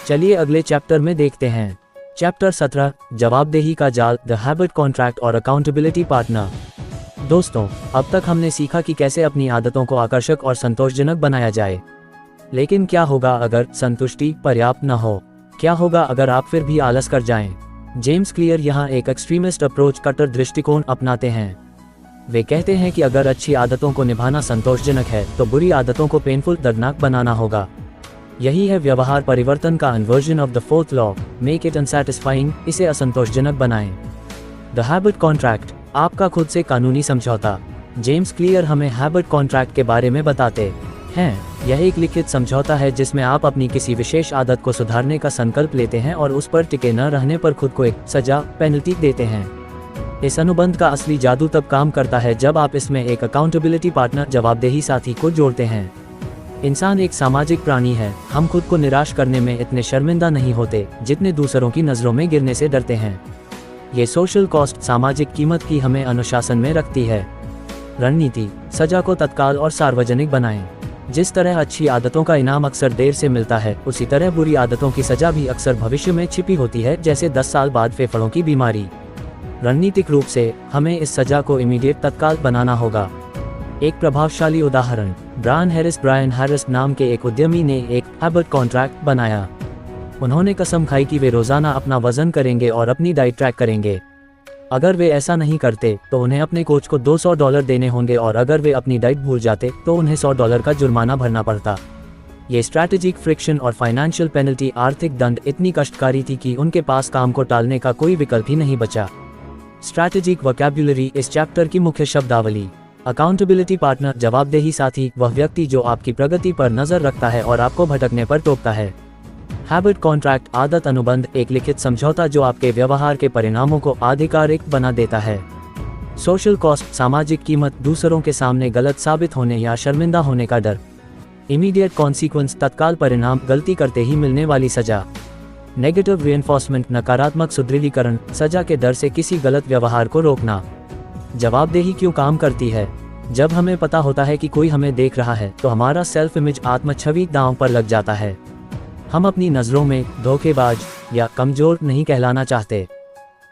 चलिए अगले चैप्टर में देखते हैं। चैप्टर 17, जवाबदेही का जाल, द हैबिट कॉन्ट्रैक्ट और अकाउंटेबिलिटी पार्टनर। दोस्तों, अब तक हमने सीखा कि कैसे अपनी आदतों को आकर्षक और संतोषजनक बनाया जाए। लेकिन क्या होगा अगर संतुष्टि पर्याप्त न हो? क्या होगा अगर आप फिर भी आलस कर जाएं? जेम्स क्लियर यहाँ एक एक्सट्रीमिस्ट अप्रोच, कट्टर दृष्टिकोण अपनाते हैं। वे कहते हैं कि अगर अच्छी आदतों को निभाना संतोषजनक है तो बुरी आदतों को पेनफुल, दर्दनाक बनाना होगा। यही है व्यवहार परिवर्तन का inversion of the 4th law, make it unsatisfying, इसे असंतोषजनक बनाएं। द हैबिट कॉन्ट्रैक्ट, आपका खुद से कानूनी समझौता। जेम्स क्लियर हमें हैबिट कॉन्ट्रैक्ट के बारे में बताते हैं। यह एक लिखित समझौता है जिसमें आप अपनी किसी विशेष आदत को सुधारने का संकल्प लेते हैं और उस पर टिके न रहने पर खुद को एक सजा, पेनल्टी देते हैं। इस अनुबंध का असली जादू तब काम करता है जब आप इसमें एक अकाउंटेबिलिटी पार्टनर, जवाबदेही साथी को जोड़ते हैं। इंसान एक सामाजिक प्राणी है। हम खुद को निराश करने में इतने शर्मिंदा नहीं होते जितने दूसरों की नज़रों में गिरने से डरते हैं। ये सोशल कॉस्ट, सामाजिक कीमत की हमें अनुशासन में रखती है। रणनीति, सजा को तत्काल और सार्वजनिक बनाएं। जिस तरह अच्छी आदतों का इनाम अक्सर देर से मिलता है, उसी तरह बुरी आदतों की सजा भी अक्सर भविष्य में छिपी होती है, जैसे 10 साल बाद फेफड़ों की बीमारी। रणनीतिक रूप से हमें इस सजा को इमीडिएट तत्काल बनाना होगा। एक प्रभावशाली उदाहरण, ब्रायन हैरिस नाम के एक उद्यमी ने एक हैबिट कॉन्ट्रैक्ट बनाया। उन्होंने कसम खाई कि वे रोजाना अपना वजन करेंगे और अपनी डाइट ट्रैक करेंगे। अगर वे ऐसा नहीं करते तो उन्हें अपने कोच को $200 देने होंगे, और अगर वे अपनी डाइट भूल जाते तो उन्हें $100 का जुर्माना भरना पड़ता। ये स्ट्रैटेजिक फ्रिक्शन और फाइनेंशियल पेनल्टी, आर्थिक दंड, इतनी कष्टकारी थी कि उनके पास काम को टालने का कोई विकल्प ही नहीं बचा। स्ट्रैटेजिक वोकैब्युलरी इस चैप्टर की मुख्य शब्दावली। अकाउंटेबिलिटी पार्टनर, जवाबदेही साथी, वह व्यक्ति जो आपकी प्रगति पर नजर रखता है और आपको भटकने पर टोकता है। हैबिट कॉन्ट्रैक्ट, आदत अनुबंध, एक लिखित समझौता जो आपके व्यवहार के परिणामों को आधिकारिक बना देता है। सोशल कॉस्ट, सामाजिक कीमत, दूसरों के सामने गलत साबित होने या शर्मिंदा होने का डर। इमीडिएट कॉन्सिक्वेंस, तत्काल परिणाम, गलती करते ही मिलने वाली सजा। नेगेटिव रिइंफोर्समेंट, नकारात्मक सुदृढ़ीकरण, सजा के डर से किसी गलत व्यवहार को रोकना। जवाबदेही क्यों काम करती है? जब हमें पता होता है कि कोई हमें देख रहा है तो हमारा सेल्फ इमेज, आत्मछवि दांव पर लग जाता है। हम अपनी नज़रों में धोखेबाज या कमजोर नहीं कहलाना चाहते।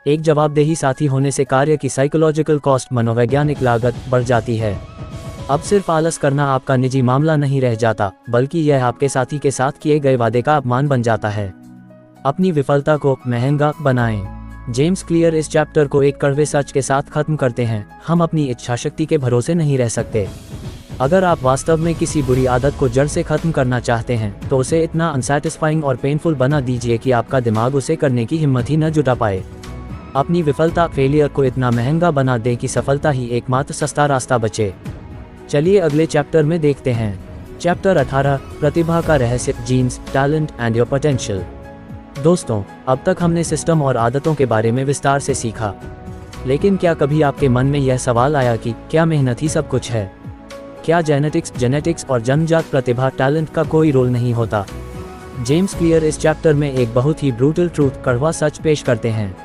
एक जवाबदेही साथी होने से कार्य की साइकोलॉजिकल कॉस्ट, मनोवैज्ञानिक लागत बढ़ जाती है। अब सिर्फ आलस करना आपका निजी मामला नहीं रह जाता, बल्कि यह आपके साथी के साथ किए गए वादे का अपमान बन जाता है। अपनी विफलता को महंगा बनाएं। जेम्स क्लियर इस चैप्टर को एक कड़वे सच के साथ खत्म करते हैं, हम अपनी इच्छाशक्ति के भरोसे नहीं रह सकते। अगर आप वास्तव में किसी बुरी आदत को जड़ से खत्म करना चाहते हैं तो उसे इतना अनसैटिस्फाइंग और पेनफुल बना दीजिए कि आपका दिमाग उसे करने की हिम्मत ही न जुटा पाए। अपनी विफलता, फेलियर को इतना महंगा बना दे कि सफलता ही एकमात्र सस्ता रास्ता बचे। चलिए अगले चैप्टर में देखते हैं। चैप्टर 18, प्रतिभा का रहस्य, genes, talent and your potential. दोस्तों, अब तक हमने सिस्टम और आदतों के बारे में विस्तार से सीखा, लेकिन क्या कभी आपके मन में यह सवाल आया कि क्या मेहनत ही सब कुछ है? क्या जेनेटिक्स और जन्मजात प्रतिभा, टैलेंट का कोई रोल नहीं होता? जेम्स क्लियर इस चैप्टर में एक बहुत ही ब्रूटल ट्रूथ, कड़वा सच पेश करते हैं।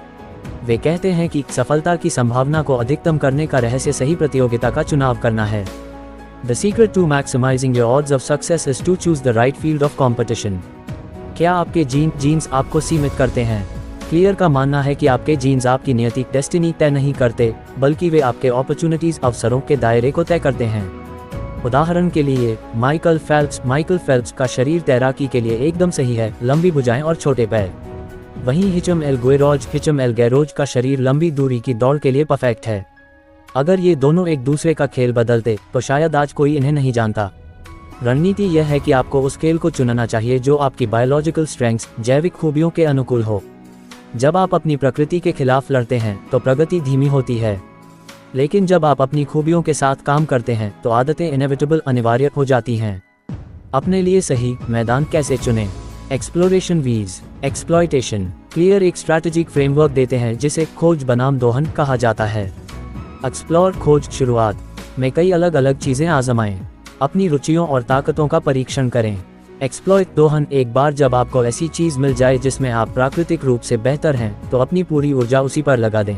वे कहते हैं कि सफलता की संभावना को अधिकतम करने का रहस्य सही प्रतियोगिता का चुनाव करना है। The secret to maximizing your odds of success is to choose the right field of competition. क्या आपके जीन्स आपको सीमित करते हैं? क्लियर का मानना है कि आपके जीन्स आपकी नियति, डेस्टिनी तय नहीं करते, बल्कि वे आपके अपॉर्चुनिटीज, अवसरों के दायरे को तय करते हैं। उदाहरण के लिए, माइकल फेल्प्स का शरीर तैराकी के लिए एकदम सही है, लंबी भुजाएं और छोटे पैर। वहीं हिचम एल गैरोज का शरीर लंबी दूरी की दौड़ के लिए परफेक्ट है। अगर ये दोनों एक दूसरे का खेल बदलते तो शायद आज कोई इन्हें नहीं जानता। रणनीति यह है कि आपको उस खेल को चुनना चाहिए जो आपकी बायोलॉजिकल स्ट्रेंथ्स, जैविक खूबियों के अनुकूल हो। जब आप अपनी प्रकृति के खिलाफ लड़ते हैं तो प्रगति धीमी होती है, लेकिन जब आप अपनी खूबियों के साथ काम करते हैं तो आदतें इनएविटेबल, अनिवार्य हो जाती हैं। अपने लिए सही मैदान कैसे चुनें? एक्सप्लोरेशन वीज एक्सप्लॉयटेशन। क्लियर एक स्ट्रैटेजिक फ्रेमवर्क देते हैं जिसे खोज बनाम दोहन कहा जाता है। एक्सप्लोर, खोज, शुरुआत में कई अलग अलग चीजें आजमाएं। अपनी रुचियों और ताकतों का परीक्षण करें। एक्सप्लॉयट, दोहन, एक बार जब आपको ऐसी चीज मिल जाए जिसमें आप प्राकृतिक रूप से बेहतर हैं तो अपनी पूरी ऊर्जा उसी पर लगा दें।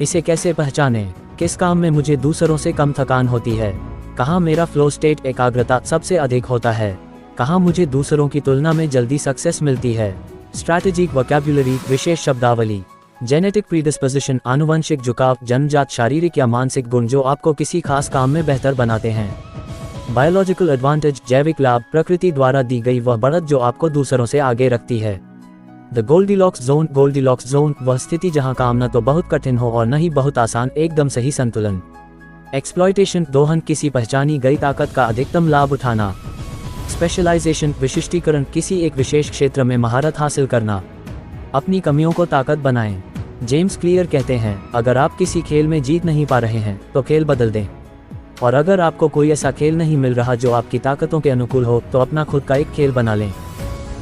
इसे कैसे पहचानें? किस काम में मुझे दूसरों से कम थकान होती है? कहाँ मेरा फ्लो स्टेट, एकाग्रता सबसे अधिक होता है? कहाँ मुझे दूसरों की तुलना में जल्दी सक्सेस मिलती है? स्ट्रैटेजिक वोकैब्युलरी, विशेष शब्दावली। जेनेटिक प्रीडिस्पोजिशन, आनुवंशिक झुकाव, जन्मजात शारीरिक या मानसिक गुण जो आपको किसी खास काम में बेहतर बनाते हैं। बायोलॉजिकल एडवांटेज, जैविक लाभ, प्रकृति द्वारा दी गई वह बढ़त जो आपको दूसरों से आगे रखती है। द गोल्डीलॉक्स जोन, वह स्थिति जहां काम न तो बहुत कठिन हो और न ही बहुत आसान, एकदम सही संतुलन। एक्सप्लॉयटेशन, दोहन, किसी पहचानी गई ताकत का अधिकतम लाभ उठाना। स्पेशलाइजेशन, विशिष्टीकरण, किसी एक विशेष क्षेत्र में महारत हासिल करना। अपनी कमियों को ताकत बनाएं। जेम्स क्लियर कहते हैं, अगर आप किसी खेल में जीत नहीं पा रहे हैं तो खेल बदल दें, और अगर आपको कोई ऐसा खेल नहीं मिल रहा जो आपकी ताकतों के अनुकूल हो तो अपना खुद का एक खेल बना लें।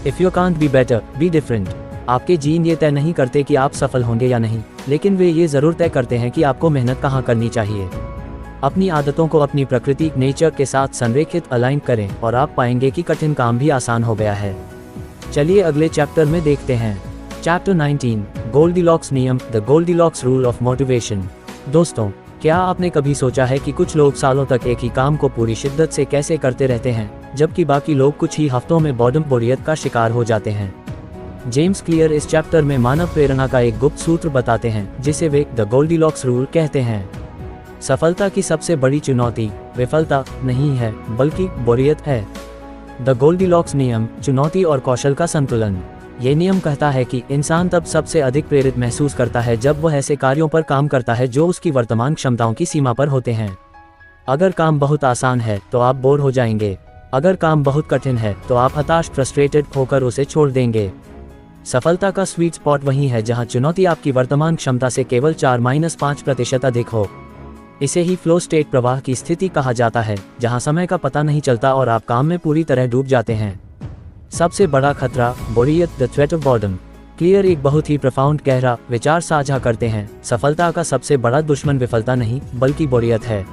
If you can't be better, be different. आपके जीन ये तय नहीं करते कि आप सफल होंगे या नहीं, लेकिन वे ये ज़रूर तय करते हैं कि आपको मेहनत कहाँ करनी चाहिए। अपनी आदतों को अपनी प्रकृति, नेचर के साथ संरेखित, अलाइन करें और आप पाएंगे कि कठिन काम भी आसान हो गया है। चलिए अगले चैप्टर में देखते हैं। चैप्टर 19, गोल्डीलॉक्स नियम, the Goldilocks rule of motivation. दोस्तों, क्या आपने कभी सोचा है कि कुछ लोग सालों तक एक ही काम को पूरी शिद्दत से कैसे करते रहते हैं, जबकि बाकी लोग कुछ ही हफ्तों में बोरियत का शिकार हो जाते हैं। जेम्स क्लियर इस चैप्टर में मानव प्रेरणा का एक गुप्त सूत्र बताते हैं, जिसे वे द गोल्डीलॉक्स रूल कहते हैं। सफलता की सबसे बड़ी चुनौती विफलता नहीं है, बल्कि बोरियत है। द गोल्डीलॉक्स नियम, चुनौती और कौशल का संतुलन। ये नियम कहता है कि इंसान तब सबसे अधिक प्रेरित महसूस करता है जब वह ऐसे कार्यों पर काम करता है जो उसकी वर्तमान क्षमताओं की सीमा पर होते हैं। अगर काम बहुत आसान है तो आप बोर हो जाएंगे। अगर काम बहुत कठिन है तो आप हताश फ्रस्ट्रेटेड होकर उसे छोड़ देंगे। सफलता का स्वीट स्पॉट वही है जहां चुनौती आपकी वर्तमान क्षमता से केवल 4-5% अधिक हो। इसे ही फ्लो स्टेट प्रवाह की स्थिति कहा जाता है, जहां समय का पता नहीं चलता और आप काम में पूरी तरह डूब जाते हैं। सबसे बड़ा खतरा बोरियत, the threat of boredom. Clear एक बहुत ही प्रोफाउंड गहरा विचार साझा करते हैं। सफलता का सबसे बड़ा दुश्मन विफलता नहीं, बल्कि बोरियत है।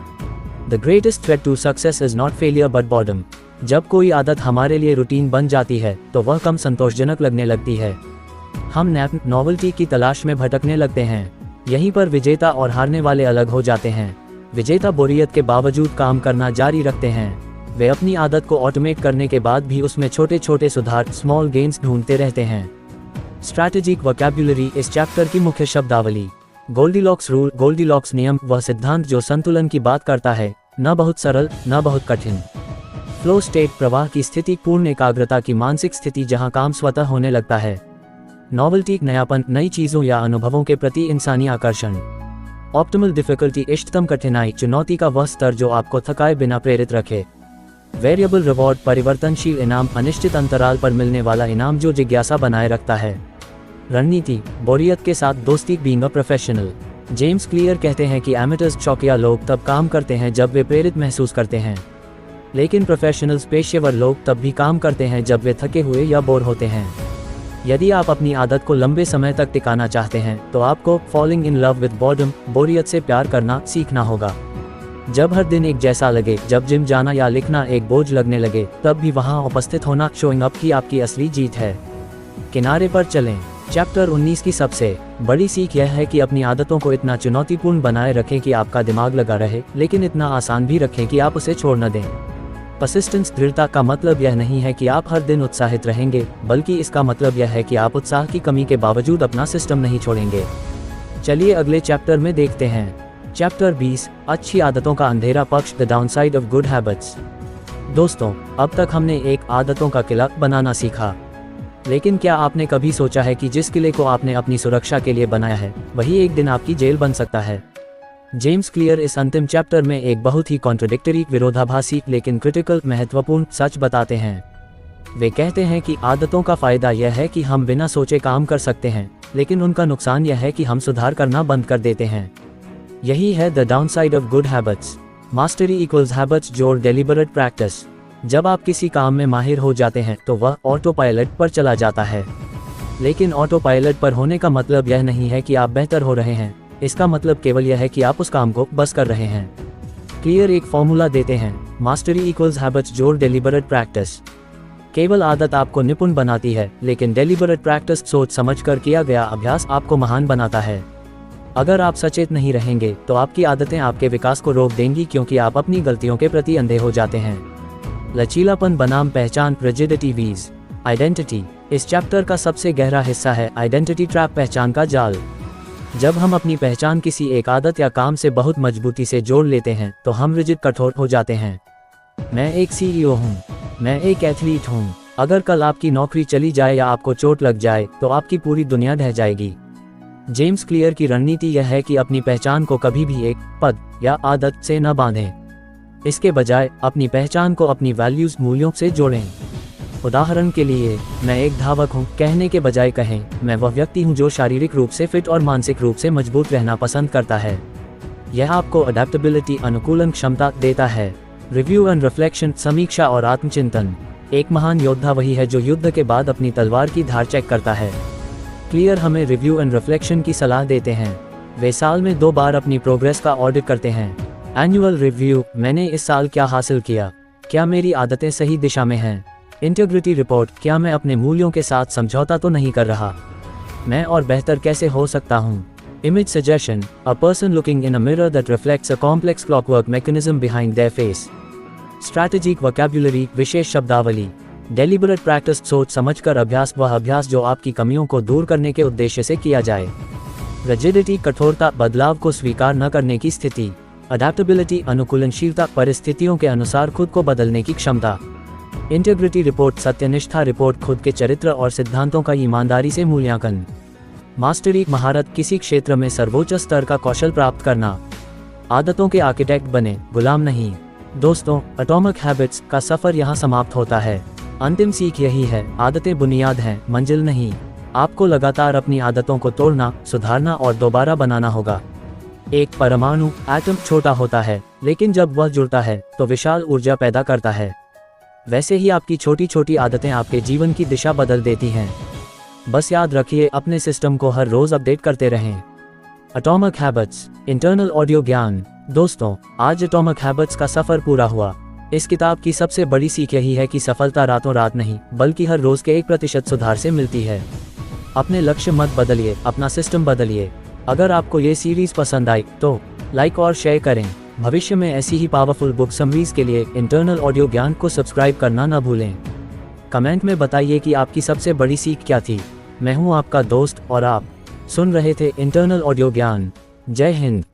The greatest threat to success is not failure but boredom. जब कोई आदत हमारे लिए रूटीन बन जाती है तो वह कम संतोषजनक लगने लगती है। हम नॉवेल्टी की तलाश में भटकने लगते हैं। यहीं पर विजेता और हारने वाले अलग हो जाते हैं। विजेता बोरियत के बावजूद काम करना जारी रखते हैं। वे अपनी आदत को ऑटोमेट करने के बाद भी उसमें छोटे छोटे सुधार, स्मॉल गेन्स ढूंढते रहते हैं। स्ट्रैटेजिक वोकैब्युलरी इस चैप्टर की मुख्य शब्दावली। गोल्डीलॉक्स रूल, गोल्डीलॉक्स नियम, वह सिद्धांत जो संतुलन की बात करता है, न बहुत सरल न बहुत कठिन। फ्लो स्टेट प्रवाह की स्थिति, पूर्ण एकाग्रता की मानसिक स्थिति जहां काम स्वतः होने लगता है। नॉवेल्टी, नयापन, नई चीजों या अनुभवों के प्रति इंसानी आकर्षण। ऑप्टिमल डिफिकल्टी, इष्टतम कठिनाई, चुनौती का वह स्तर जो आपको थकाए बिना प्रेरित रखे। वेरिएबल रिवॉर्ड, परिवर्तनशील इनाम, अनिश्चित अंतराल पर मिलने वाला इनाम जो जिज्ञासा बनाए रखता है। रणनीति, बोरियत के साथ दोस्ती, being a professional. James Clear कहते हैं कि एमेटर्स, शौकिया लोग तब काम करते हैं जब वे प्रेरित महसूस करते हैं, लेकिन प्रोफेशनल्स, पेशेवर लोग तब भी काम करते हैं जब वे थके हुए या बोर होते हैं। यदि आप अपनी आदत को लंबे समय तक टिकाना चाहते हैं तो आपको falling in love with boredom, बोरियत से प्यार करना सीखना होगा। जब हर दिन एक जैसा लगे, जब जिम जाना या लिखना एक बोझ लगने लगे, तब भी वहां उपस्थित होना, शोइंग अप ही आपकी असली जीत है। किनारे पर चलें। चैप्टर 19 की सबसे बड़ी सीख यह है कि अपनी आदतों को इतना चुनौतीपूर्ण बनाए रखें कि आपका दिमाग लगा रहे, लेकिन इतना आसान भी रखें कि आप उसे छोड़ न दें। परसिस्टेंस, दृढ़ता का मतलब यह नहीं है कि आप हर दिन उत्साहित रहेंगे, बल्कि इसका मतलब यह है कि आप उत्साह की कमी के बावजूद अपना सिस्टम नहीं छोड़ेंगे। चलिए अगले चैप्टर में देखते हैं। चैप्टर 20, अच्छी आदतों का अंधेरा पक्ष, the downside of good habits. दोस्तों, अब तक हमने एक आदतों का किला बनाना सीखा, लेकिन क्या आपने कभी सोचा है कि जिस किले को आपने अपनी सुरक्षा के लिए बनाया है, वही एक दिन आपकी जेल बन सकता है। जेम्स क्लियर इस अंतिम चैप्टर में एक बहुत ही कॉन्ट्रडिक्टरी, विरोधाभासी लेकिन क्रिटिकल, महत्वपूर्ण सच बताते हैं। वे कहते हैं कि आदतों का फायदा यह है कि हम बिना सोचे काम कर सकते हैं, लेकिन उनका नुकसान यह है कि हम सुधार करना बंद कर देते हैं। यही है the downside of good habits. Mastery equals habits your deliberate practice. जब आप किसी काम में माहिर हो जाते हैं तो वह ऑटो पायलट पर चला जाता है, लेकिन ऑटो पायलट पर होने का मतलब यह नहीं है कि आप बेहतर हो रहे हैं। इसका मतलब केवल यह है कि आप उस काम को बस कर रहे हैं। क्लियर एक फॉर्मूला देते हैं, mastery equals habits your deliberate practice. केवल आदत आपको निपुण बनाती है, लेकिन डेलिबरेट प्रैक्टिस, सोच समझ कर किया गया अभ्यास, आपको महान बनाता है। अगर आप सचेत नहीं रहेंगे तो आपकी आदतें आपके विकास को रोक देंगी, क्योंकि आप अपनी गलतियों के प्रति अंधे हो जाते हैं। लचीलापन बनाम पहचान, रिजिडिटी वीज आइडेंटिटी। इस चैप्टर का सबसे गहरा हिस्सा है आइडेंटिटी ट्रैप, पहचान का जाल। जब हम अपनी पहचान किसी एक आदत या काम से बहुत मजबूती से जोड़ लेते हैं तो हम रिजिड, कठोर हो जाते हैं। मैं एक CEO हूँ, मैं एक एथलीट हूँ। अगर कल आपकी नौकरी चली जाए या आपको चोट लग जाए तो आपकी पूरी दुनिया ढह जाएगी। जेम्स क्लियर की रणनीति यह है कि अपनी पहचान को कभी भी एक पद या आदत से न बांधें। इसके बजाय अपनी पहचान को अपनी वैल्यूज, मूल्यों से जोड़ें। उदाहरण के लिए, मैं एक धावक हूँ कहने के बजाय कहें, मैं वह व्यक्ति हूँ जो शारीरिक रूप से फिट और मानसिक रूप से मजबूत रहना पसंद करता है। यह आपको अडेप्टेबिलिटी, अनुकूलन क्षमता देता है। रिव्यू एंड रिफ्लेक्शन, समीक्षा और आत्मचिंतन। एक महान योद्धा वही है जो युद्ध के बाद अपनी तलवार की धार चेक करता है। क्लियर हमें रिव्यू एंड रिफ्लेक्शन की सलाह देते हैं। वे साल में 2 बार अपनी प्रोग्रेस का ऑडिट करते हैं। एनुअल रिव्यू, मैंने इस साल क्या हासिल किया, क्या मेरी आदतें सही दिशा में हैं। इंटीग्रिटी रिपोर्ट, क्या मैं अपने मूल्यों के साथ समझौता तो नहीं कर रहा, मैं और बेहतर कैसे हो सकता हूँ। Image suggestion, a person looking in a mirror that reflects a complex clockwork mechanism behind their face. Strategic vocabulary, विशेष शब्दावली. Deliberate practice, सोच समझकर अभ्यास, वह अभ्यास जो आपकी कमियों को दूर करने के उद्देश्य से किया जाए. Rigidity, कठोरता, बदलाव को स्वीकार न करने की स्थिति. Adaptability, अनुकूलनशीलता, परिस्थितियों के अनुसार खुद को बदलने की क्षमता. Integrity रिपोर्ट, सत्यनिष्ठा रिपोर्ट, खुद के चरित्र और सिद्धांतों का ईमानदारी से मूल्यांकन. मास्टरी, महारत, किसी क्षेत्र में सर्वोच्च स्तर का कौशल प्राप्त करना. आदतों के आर्किटेक्ट बने, गुलाम नहीं. दोस्तों, एटॉमिक हैबिट्स का सफर यहाँ समाप्त होता है. अंतिम सीख यही है, आदतें बुनियाद हैं, मंजिल नहीं. आपको लगातार अपनी आदतों को तोड़ना, सुधारना और दोबारा बनाना होगा. एक परमाणु एटम छोटा होता है, लेकिन जब वह जुड़ता है तो विशाल ऊर्जा पैदा करता है. वैसे ही आपकी छोटी छोटी आदतें आपके जीवन की दिशा बदल देती हैं. बस याद रखिए, अपने सिस्टम को हर रोज अपडेट करते रहें. एटॉमिक हैबिट्स, इंटरनल ऑडियो ज्ञान. दोस्तों, आज एटॉमिक हैबिट्स का सफर पूरा हुआ. इस किताब की सबसे बड़ी सीख यही है कि सफलता रातों रात नहीं, बल्कि हर रोज के 1% सुधार से मिलती है. अपने लक्ष्य मत बदलिए, अपना सिस्टम बदलिए. अगर आपको ये सीरीज पसंद आई तो लाइक और शेयर करें. भविष्य में ऐसी ही पावरफुल बुक समरीज के लिए इंटरनल ऑडियो ज्ञान को सब्सक्राइब करना न भूलें. कमेंट में बताइए कि आपकी सबसे बड़ी सीख क्या थी. मैं हूं आपका दोस्त और आप सुन रहे थे इंटरनल ऑडियो ज्ञान. जय हिंद.